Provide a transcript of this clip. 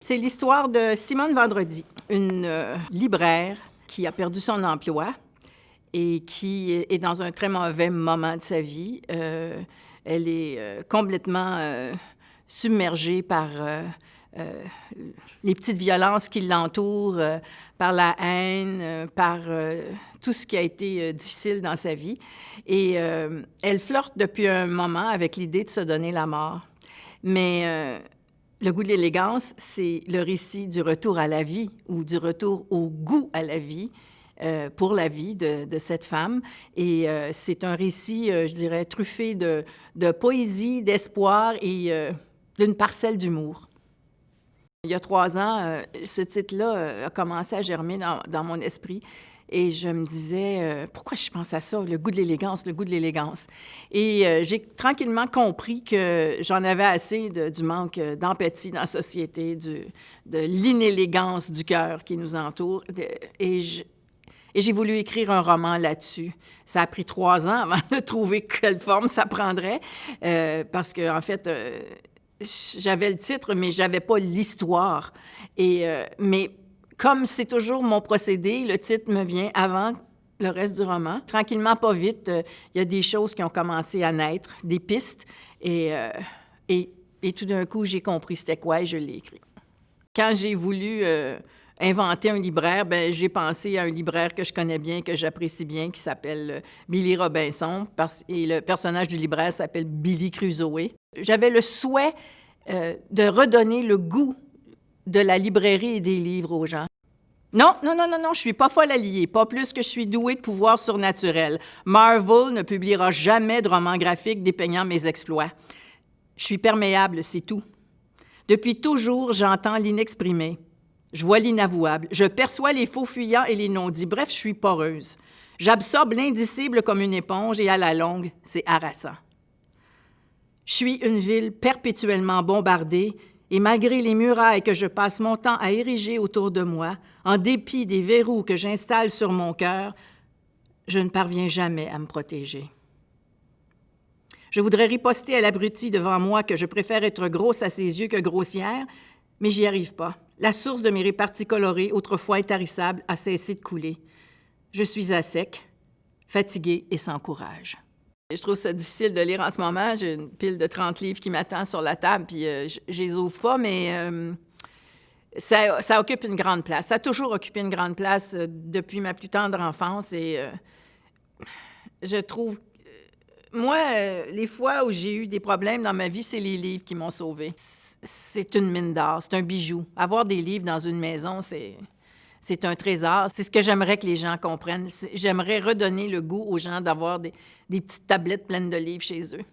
C'est l'histoire de Simone Vendredi, une libraire qui a perdu son emploi et qui est dans un très mauvais moment de sa vie. Elle est complètement submergée par les petites violences qui l'entourent, par la haine, par tout ce qui a été difficile dans sa vie. Et elle flirte depuis un moment avec l'idée de se donner la mort. Mais Le goût de l'élégance, c'est le récit du retour à la vie ou du retour au goût à la vie, pour la vie de cette femme. Et c'est un récit, je dirais, truffé de poésie, d'espoir et d'une parcelle d'humour. Il y a 3 ans, ce titre-là a commencé à germer dans mon esprit. Et je me disais, pourquoi je pense à ça, le goût de l'élégance, le goût de l'élégance? Et j'ai tranquillement compris que j'en avais assez du manque d'empathie dans la société, de l'inélégance du cœur qui nous entoure. Et j'ai voulu écrire un roman là-dessus. Ça a pris 3 ans avant de trouver quelle forme ça prendrait, parce que en fait, j'avais le titre, mais j'avais pas l'histoire. Mais comme c'est toujours mon procédé, le titre me vient avant le reste du roman. Tranquillement, pas vite, il y a des choses qui ont commencé à naître, des pistes, et tout d'un coup, j'ai compris c'était quoi et je l'ai écrit. Quand j'ai voulu inventer un libraire, j'ai pensé à un libraire que je connais bien, que j'apprécie bien, qui s'appelle Billy Robinson, et le personnage du libraire s'appelle Billy Crusoe. J'avais le souhait de redonner le goût de la librairie et des livres aux gens. Non, je suis pas folle à lier, pas plus que je suis douée de pouvoirs surnaturels. Marvel ne publiera jamais de roman graphique dépeignant mes exploits. Je suis perméable, c'est tout. Depuis toujours, j'entends l'inexprimé. Je vois l'inavouable. Je perçois les faux fuyants et les non-dits. Bref, je suis poreuse. J'absorbe l'indicible comme une éponge et à la longue, c'est harassant. Je suis une ville perpétuellement bombardée et malgré les murailles que je passe mon temps à ériger autour de moi, en dépit des verrous que j'installe sur mon cœur, je ne parviens jamais à me protéger. Je voudrais riposter à l'abruti devant moi que je préfère être grosse à ses yeux que grossière, mais j'y arrive pas. La source de mes réparties colorées, autrefois intarissable, a cessé de couler. Je suis à sec, fatiguée et sans courage. Je trouve ça difficile de lire en ce moment. J'ai une pile de 30 livres qui m'attend sur la table, puis je les ouvre pas, mais ça occupe une grande place. Ça a toujours occupé une grande place depuis ma plus tendre enfance et je trouve... Moi, les fois où j'ai eu des problèmes dans ma vie, c'est les livres qui m'ont sauvée. C'est une mine d'or, c'est un bijou. Avoir des livres dans une maison, c'est un trésor. C'est ce que j'aimerais que les gens comprennent. J'aimerais redonner le goût aux gens d'avoir des petites tablettes pleines de livres chez eux.